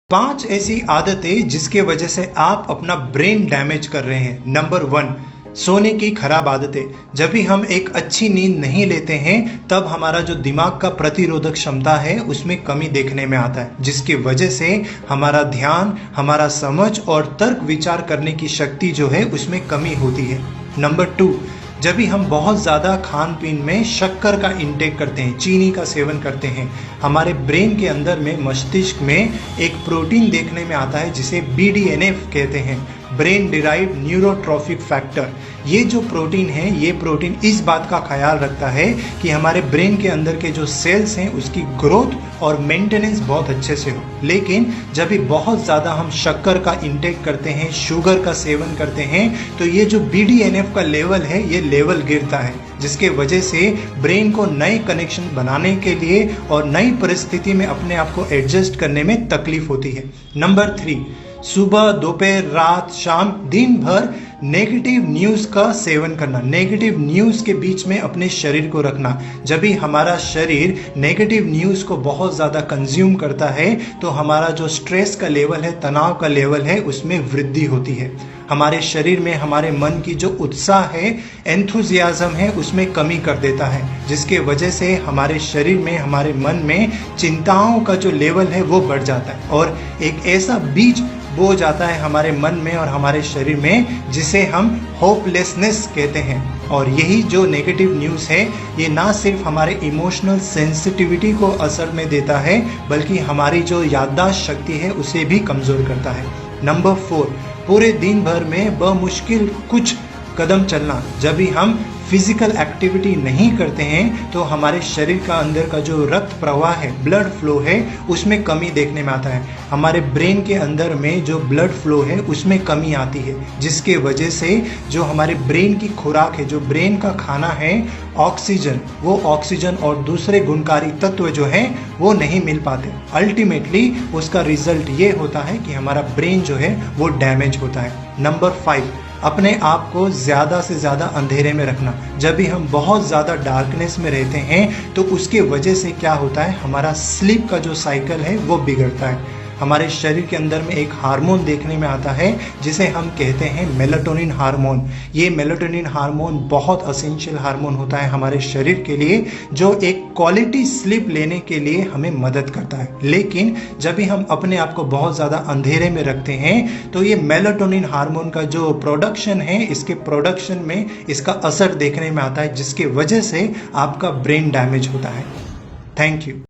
5 ऐसी आदतें जिसके वजह से आप अपना ब्रेन डैमेज कर रहे हैं। नंबर 1, सोने की खराब आदतें। जब भी हम एक अच्छी नींद नहीं लेते हैं तब हमारा जो दिमाग का प्रतिरोधक क्षमता है उसमें कमी देखने में आता है, जिसकी वजह से हमारा ध्यान, हमारा समझ और तर्क विचार करने की शक्ति जो है उसमें कमी होती है। नंबर 2, जब भी हम बहुत ज़्यादा खान पीन में शक्कर का इंटेक करते हैं, चीनी का सेवन करते हैं, हमारे ब्रेन के अंदर में, मस्तिष्क में एक प्रोटीन देखने में आता है जिसे BDNF कहते हैं, ब्रेन डिराइव्ड न्यूरोट्रॉफिक फैक्टर। ये जो प्रोटीन है, ये प्रोटीन इस बात का ख्याल रखता है कि हमारे ब्रेन के अंदर के जो सेल्स हैं उसकी ग्रोथ और मेंटेनेंस बहुत अच्छे से हो। लेकिन जब भी बहुत ज़्यादा हम शक्कर का इंटेक करते हैं, शुगर का सेवन करते हैं, तो ये जो BDNF का लेवल है ये लेवल गिरता है, जिसके वजह से ब्रेन को नए कनेक्शन बनाने के लिए और नई परिस्थिति में अपने आप को एडजस्ट करने में तकलीफ होती है। नंबर 3, सुबह, दोपहर, रात, शाम, दिन भर नेगेटिव न्यूज़ का सेवन करना, नेगेटिव न्यूज़ के बीच में अपने शरीर को रखना। जब भी हमारा शरीर नेगेटिव न्यूज़ को बहुत ज़्यादा कंज्यूम करता है तो हमारा जो स्ट्रेस का लेवल है, तनाव का लेवल है, उसमें वृद्धि होती है। हमारे शरीर में, हमारे मन की जो उत्साह है, एंथुजियाज्म है, उसमें कमी कर देता है, जिसके वजह से हमारे शरीर में, हमारे मन में चिंताओं का जो लेवल है वो बढ़ जाता है और एक ऐसा बीज बो जाता है हमारे मन में और हमारे शरीर में जिसे हम होपलेसनेस कहते हैं। और यही जो नेगेटिव न्यूज़ है ये ना सिर्फ हमारे इमोशनल सेंसिटिविटी को असर में देता है बल्कि हमारी जो याददाश्त शक्ति है उसे भी कमज़ोर करता है। नंबर 4, पूरे दिन भर में बमुश्किल कुछ कदम चलना। जब भी हम फिजिकल एक्टिविटी नहीं करते हैं तो हमारे शरीर का अंदर का जो रक्त प्रवाह है, ब्लड फ्लो है, उसमें कमी देखने में आता है। हमारे ब्रेन के अंदर में जो ब्लड फ्लो है उसमें कमी आती है, जिसके वजह से जो हमारे ब्रेन की खुराक है, जो ब्रेन का खाना है, ऑक्सीजन, वो ऑक्सीजन और दूसरे गुणकारी तत्व जो हैं वो नहीं मिल पाते। अल्टीमेटली उसका रिजल्ट ये होता है कि हमारा ब्रेन जो है वो डैमेज होता है। नंबर 5, अपने आप को ज़्यादा से ज़्यादा अंधेरे में रखना। जब भी हम बहुत ज़्यादा डार्कनेस में रहते हैं तो उसके वजह से क्या होता है, हमारा स्लीप का जो साइकिल है वो बिगड़ता है। हमारे शरीर के अंदर में एक हार्मोन देखने में आता है जिसे हम कहते हैं मेलाटोनिन हार्मोन। ये मेलाटोनिन हार्मोन बहुत एसेंशियल हार्मोन होता है हमारे शरीर के लिए, जो एक क्वालिटी स्लीप लेने के लिए हमें मदद करता है। लेकिन जब भी हम अपने आप को बहुत ज़्यादा अंधेरे में रखते हैं तो ये मेलाटोनिन हार्मोन का जो प्रोडक्शन है, इसके प्रोडक्शन में इसका असर देखने में आता है, जिसके वजह से आपका ब्रेन डैमेज होता है। Thank you.